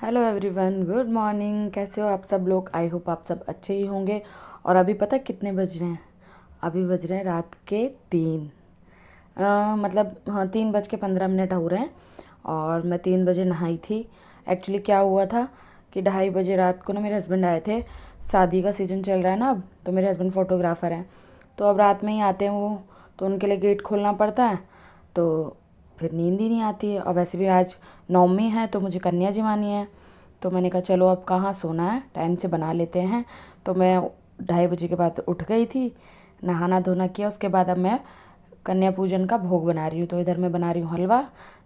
Hello everyone, good morning. कैसे हो आप सब लोग? आई होप आप सब अच्छे ही होंगे। और अभी पता कितने बज रहे हैं? अभी बज रहे हैं रात के 3। मतलब हाँ, 3:15 हो रहे हैं। और मैं 3 बजे नहाई थी। एक्चुअली क्या हुआ था कि 2:30 बजे रात को ना मेरे हस्बैंड आए थे। शादी का सीज़न चल रहा है ना अब, तो मेरे हस्बैंड फ़ोटोग्राफ़र हैं, तो अब रात में ही आते हैं वो, तो उनके लिए गेट खोलना पड़ता है। तो फिर नींद ही नहीं आती है। और वैसे भी आज नवमी है तो मुझे कन्या जमानी है। तो मैंने कहा चलो अब कहाँ सोना है, टाइम से बना लेते हैं। तो मैं 2:30 बजे के बाद उठ गई थी, नहाना धोना किया। उसके बाद अब मैं कन्या पूजन का भोग बना रही हूँ। तो इधर मैं बना रही हूँ हलवा,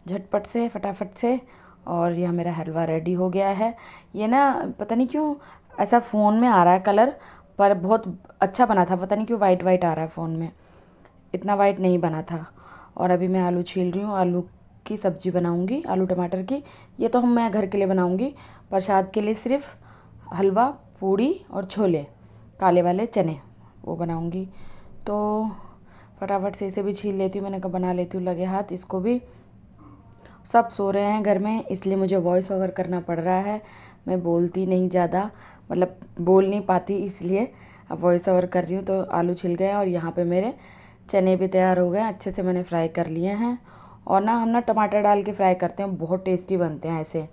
झटपट से फटाफट से। और यह मेरा हलवा रेडी हो गया है। ये ना पता नहीं क्यों ऐसा फ़ोन में आ रहा है कलर, पर बहुत अच्छा बना था। पता नहीं क्यों वाइट वाइट आ रहा है फ़ोन में, इतना वाइट नहीं बना था। और अभी मैं आलू छील रही हूँ, आलू की सब्ज़ी बनाऊँगी, आलू टमाटर की। ये तो मैं घर के लिए बनाऊँगी, प्रसाद के लिए सिर्फ हलवा, पूड़ी और छोले, काले वाले चने, वो बनाऊँगी। तो फटाफट से इसे भी छील लेती हूँ। मैंने कहा बना लेती हूँ लगे हाथ इसको भी। सब सो रहे हैं घर में, इसलिए मुझे वॉइस ओवर करना पड़ रहा है। मैं बोलती नहीं ज़्यादा, मतलब बोल नहीं पाती, इसलिए अब वॉइस ओवर कर रही हूँ। तो आलू छिल गए और यहाँ पे मेरे चने भी तैयार हो गए, अच्छे से मैंने फ्राई कर लिए हैं। और ना हम ना टमाटर डाल के फ्राई करते हैं, बहुत टेस्टी बनते हैं ऐसे।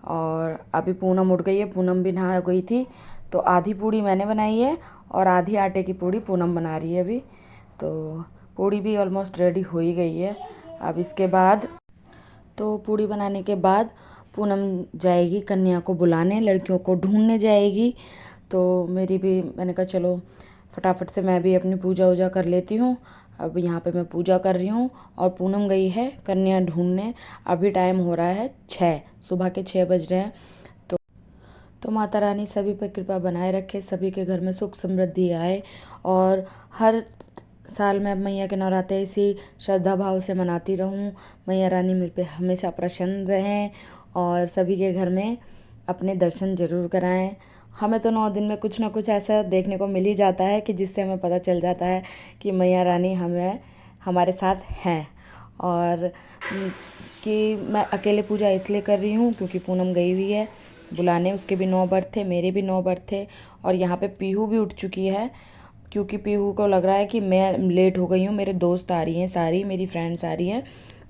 और अभी पूनम उठ गई है, पूनम भी नहा गई थी। तो आधी पूड़ी मैंने बनाई है और आधी आटे की पूड़ी पूनम बना रही है अभी। तो पूड़ी भी ऑलमोस्ट रेडी हो ही गई है। अब इसके बाद तो पूड़ी बनाने के बाद पूनम जाएगी कन्या को बुलाने, लड़कियों को ढूंढने जाएगी। तो मेरी भी, मैंने कहा चलो फटाफट से मैं भी अपनी पूजा वूजा कर लेती हूँ। अब यहाँ पे मैं पूजा कर रही हूँ और पूनम गई है कन्या ढूंढने। अभी टाइम हो रहा है 6, सुबह के 6 बज रहे हैं। तो माता रानी सभी पर कृपा बनाए रखे, सभी के घर में सुख समृद्धि आए। और हर साल मैं मैया के नवरात्रे इसी श्रद्धा भाव से मनाती रहूं। मैया रानी मेरे पे हमेशा प्रसन्न रहें और सभी के घर में अपने दर्शन ज़रूर कराएं। हमें तो 9 दिन में कुछ ना कुछ ऐसा देखने को मिल ही जाता है कि जिससे हमें पता चल जाता है कि मैया रानी हमें हमारे साथ हैं। और कि मैं अकेले पूजा इसलिए कर रही हूँ क्योंकि पूनम गई हुई है बुलाने, उसके भी 9 बर्थ थे, मेरे भी 9 बर्थ थे। और यहाँ पे पीहू भी उठ चुकी है, क्योंकि पीहू को लग रहा है कि मैं लेट हो गई हूँ। मेरे दोस्त आ रही हैं, सारी मेरी फ्रेंड्स आ रही हैं।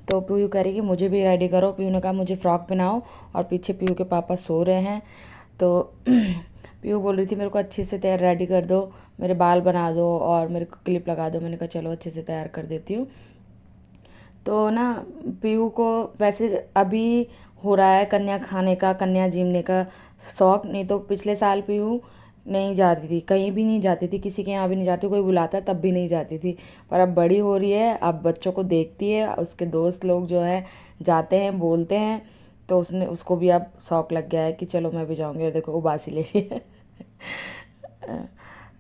तो पीहू कह रही कि मुझे भी रेडी करो। पीहू ने कहा मुझे फ़्रॉक पहनाओ। और पीछे पीहू के पापा सो रहे हैं। तो पीहू बोल रही थी मेरे को अच्छे से तैयार रेडी कर दो, मेरे बाल बना दो और मेरे को क्लिप लगा दो। मैंने कहा चलो अच्छे से तैयार कर देती हूँ। तो ना पीहू को वैसे अभी हो रहा है कन्या खाने का, कन्या जीमने का शौक। नहीं तो पिछले साल पीहू नहीं जाती थी, कहीं भी नहीं जाती थी, किसी के यहाँ भी नहीं जाती, कोई बुलाता तब भी नहीं जाती थी। पर अब बड़ी हो रही है, अब बच्चों को देखती है, उसके दोस्त लोग जो हैं जाते हैं, बोलते हैं। तो उसने उसको भी अब शौक लग गया है कि चलो मैं भी जाऊँगी। और देखो उबासी ले रही है।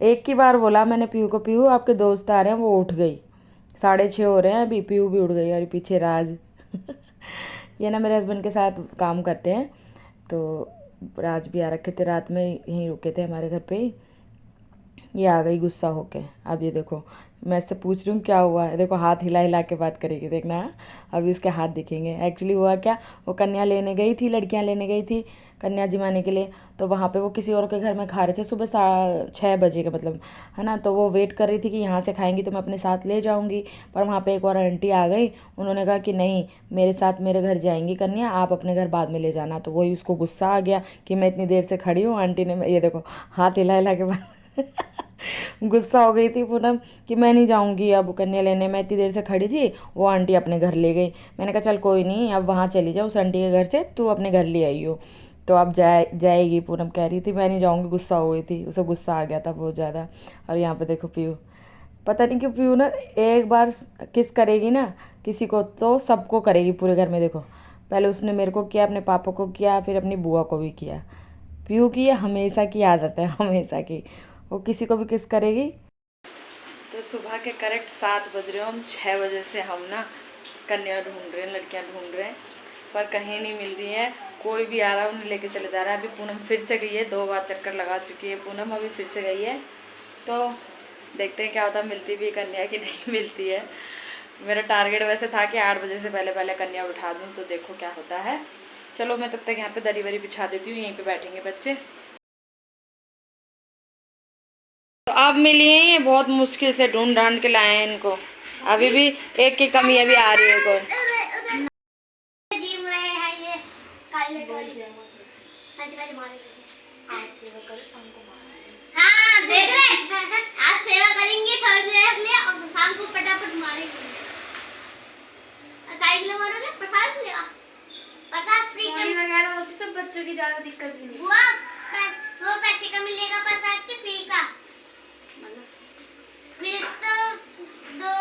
एक ही बार बोला मैंने पीहू को, पीहू आपके दोस्त आ रहे हैं, वो उठ गई। 6:30 हो रहे हैं अभी, पीहू भी उठ गई और पीछे राज। ये ना मेरे हस्बैंड के साथ काम करते हैं। तो राज भी आ रखे थे, रात में यहीं रुके थे हमारे घर पे ही। ये आ गई गुस्सा होके। अब ये देखो, मैं इससे पूछ रही हूँ क्या हुआ है, देखो हाथ हिला हिला के बात करेगी, देखना हाँ? अभी इसके हाथ दिखेंगे। एक्चुअली हुआ क्या, वो कन्या लेने गई थी, लड़कियाँ लेने गई थी कन्या जिमाने के लिए। तो वहाँ पे वो किसी और के घर में खा रहे थे सुबह 6 बजे का मतलब, है ना। तो वो वेट कर रही थी कि यहाँ से खाएंगी तो मैं अपने साथ ले जाऊँगी। पर वहाँ पे एक और आंटी आ गई, उन्होंने कहा कि नहीं, मेरे साथ मेरे घर जाएंगी कन्या, आप अपने घर बाद में ले जाना। तो वही उसको गुस्सा आ गया कि मैं इतनी देर से खड़ी हूँ, आंटी ने ये देखो हाथ हिला हिला के बात। गुस्सा हो गई थी पूनम कि मैं नहीं जाऊंगी अब कन्या लेने, मैं इतनी देर से खड़ी थी, वो आंटी अपने घर ले गई। मैंने कहा चल कोई नहीं, अब वहाँ चली जाओ उस आंटी के घर से, तू अपने घर ले आई हो। तो अब जाएगी। पूनम कह रही थी मैं नहीं जाऊंगी, गुस्सा हो गई थी, उसे गुस्सा आ गया था बहुत ज़्यादा। और यहाँ पे देखो पीयू, पता नहीं क्यों पीयू ना एक बार किस करेगी ना किसी को तो सबको करेगी पूरे घर में। देखो पहले उसने मेरे को किया, अपने पापा को किया, फिर अपनी बुआ को भी किया। पीयू की ये हमेशा की आदत है, हमेशा की, वो किसी को भी किस करेगी। तो सुबह के करेक्ट 7 बज रहे हो, हम 6 बजे से हम ना कन्या ढूंढ रहे हैं, लड़कियां ढूंढ रहे हैं, पर कहीं नहीं मिल रही है। कोई भी आ रहा है उन्हें लेके चले जा रहा है। अभी पूनम फिर से गई है, 2 बार चक्कर लगा चुकी है पूनम, अभी फिर से गई है। तो देखते हैं क्या होता है, मिलती भी है कन्या कि नहीं मिलती है। मेरा टारगेट वैसे था कि 8 बजे से पहले पहले कन्या उठा दूँ, तो देखो क्या होता है। चलो मैं तब तक यहाँ पे दरी वरी बिछा देती हूँ, यहीं पे बैठेंगे बच्चे। तो अब मिली हैं, ये बहुत मुश्किल से ढूंढ ढांड के लाए हैं इनको। अभी भी एक की कमी अभी आ रही है कौन। हाँ देख रहे, आज सेवा करेंगे थोड़ी देर के लिए और शाम को फटाफट मारेंगे। काय के लिए मारोगे? प्रसाद मिलेगा, प्रसाद फ्री वगैरह होती तो बच्चों की ज्यादा दिक्कत भी नहीं। वो पैसे का मिलेगा प्रसाद के फ्री का, फिर तो दो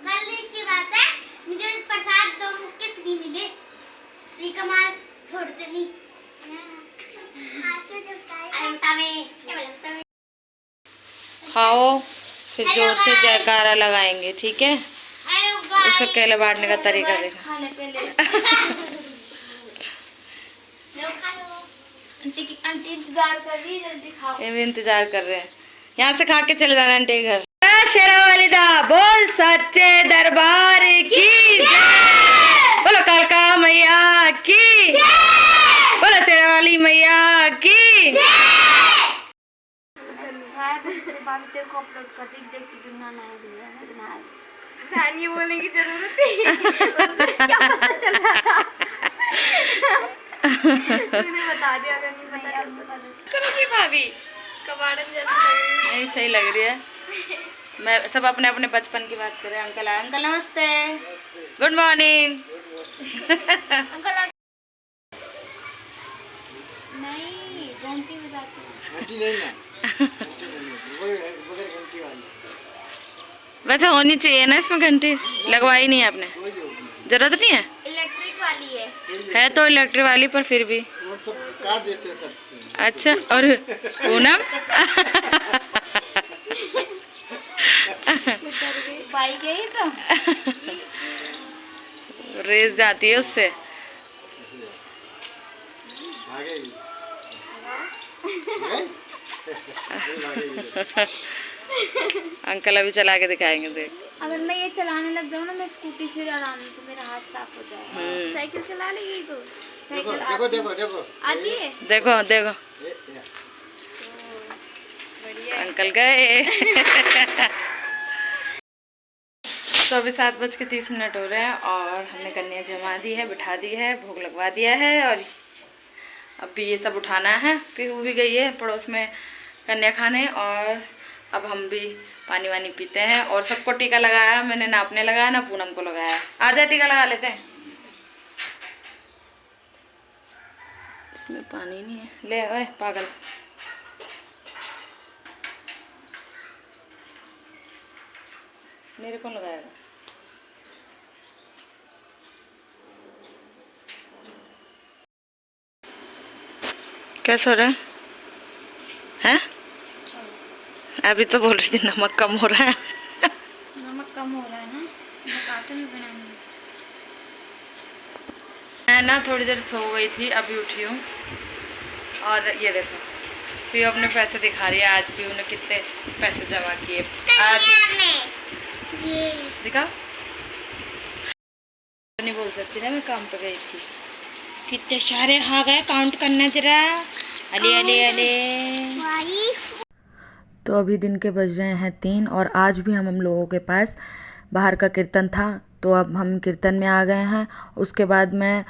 कल की बात है, मुझे प्रसाद 2 मुक्के फ्री मिले, फ्री का माल छोड़ते नहीं। खाओ फिर जोर से जयकारा लगाएंगे, ठीक है। उसका केले बांटने का तरीका देखा। आंटी इंतजार कर रही है, जल्दी खाओ। ये भी इंतजार कर रहे हैं, यहाँ से खा के चले जाना आंटी के घर। शेरावालीदा बोल सच्चे दरबार की जय, बोलो कालका मैया की जय, बोलो शेरावाली मैया की जय। तेरे को अपलोड कर दी, देख के ध्यान ये बोलने की जरूरत थी, उसमें क्या पता चल रहा था। तूने बता दिया, अगर नहीं पता चलता। करोगी भाभी कबाड़न जैसी लग रही है। नहीं सही लग रही है। मैं सब अपने अपने बचपन की बात कर रहे हैं। अंकल आए, अंकल नमस्ते, गुड मॉर्निंग। अंकल नहीं घंटी बजाती है, घंटी नहीं ना, वैसे होनी चाहिए ना इसमें घंटी, लगवाई नहीं है आपने, जरूरत नहीं है। इलेक्ट्रिक वाली है तो इलेक्ट्रिक वाली, पर फिर भी काट देते हैं। अच्छा। और पूनम बाइक है तो रेस जाती है उससे। अंकल अभी चला के दिखाएंगे, देख। अगर मैं ये चलाने लग जाऊँ ना मैं स्कूटी, फिर आराम से मेरा हाथ साफ हो जाएगा। साइकिल चला लेगी तो साइकिल देखो देखो देखो आती है, देखो देखो बढ़िया। अंकल गए। तो अभी 7:30 हो रहे हैं और हमने कन्या जमा दी है, बिठा दी है, भोग लगवा दिया है। और अभी ये सब उठाना है। पीहू भी गई है पड़ोस में कन्या खाने, और अब हम भी पानी वानी पीते हैं। और सबको टीका लगाया, मैंने ना अपने लगाया ना पूनम को लगाया। आजा टीका लगा लेते हैं। इसमें पानी नहीं है, ले ओए पागल। मेरे को लगाएगा। कैसा हो रहा है? हैं? अभी तो बोल रही थी नमक कम हो रहा है। नमक कम हो रहा है ना, बताते भी बनाने। मैं ना थोड़ी देर सो गई थी, अभी उठी हूँ। और ये देखो पीयू अपने पैसे दिखा रही है। आज पीयू ने कितने पैसे जमा किए आज, दिखा। नहीं बोल सकती ना, मैं काम पे गई थी। कितने सारे आ गए, काउंट करना जरा। अले अले अले। तो अभी दिन के बज रहे हैं 3 और आज भी हम लोगों के पास बाहर का कीर्तन था, तो अब हम कीर्तन में आ गए हैं। उसके बाद मैं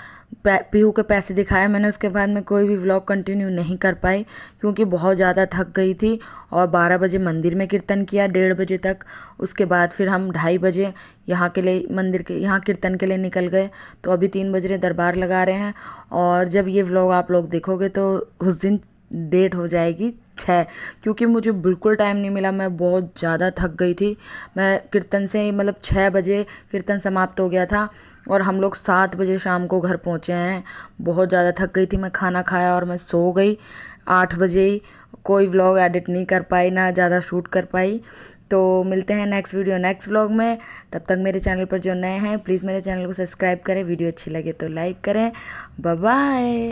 पीहू के पैसे दिखाए मैंने, उसके बाद मैं कोई भी व्लॉग कंटिन्यू नहीं कर पाई क्योंकि बहुत ज़्यादा थक गई थी। और 12 बजे मंदिर में कीर्तन किया, 1:30 बजे तक। उसके बाद फिर हम 2:30 बजे यहाँ के लिए मंदिर के यहाँ कीर्तन के लिए निकल गए। तो अभी 3 बज रहे, दरबार लगा रहे हैं। और जब ये व्लॉग आप लोग देखोगे तो उस दिन डेट हो जाएगी 6, क्योंकि मुझे बिल्कुल टाइम नहीं मिला। मैं बहुत ज़्यादा थक गई थी। मैं कीर्तन से मतलब 6 बजे कीर्तन समाप्त हो गया था और हम लोग 7 बजे शाम को घर पहुँचे हैं। बहुत ज़्यादा थक गई थी। मैं खाना खाया और मैं सो गई 8 बजे ही। कोई व्लॉग एडिट नहीं कर पाई, ना ज़्यादा शूट कर पाई। तो मिलते हैं नेक्स्ट वीडियो नेक्स्ट व्लॉग में। तब तक मेरे चैनल पर जो नए हैं प्लीज़ मेरे चैनल को सब्सक्राइब करें। वीडियो अच्छी लगे तो लाइक करें। Bye bye.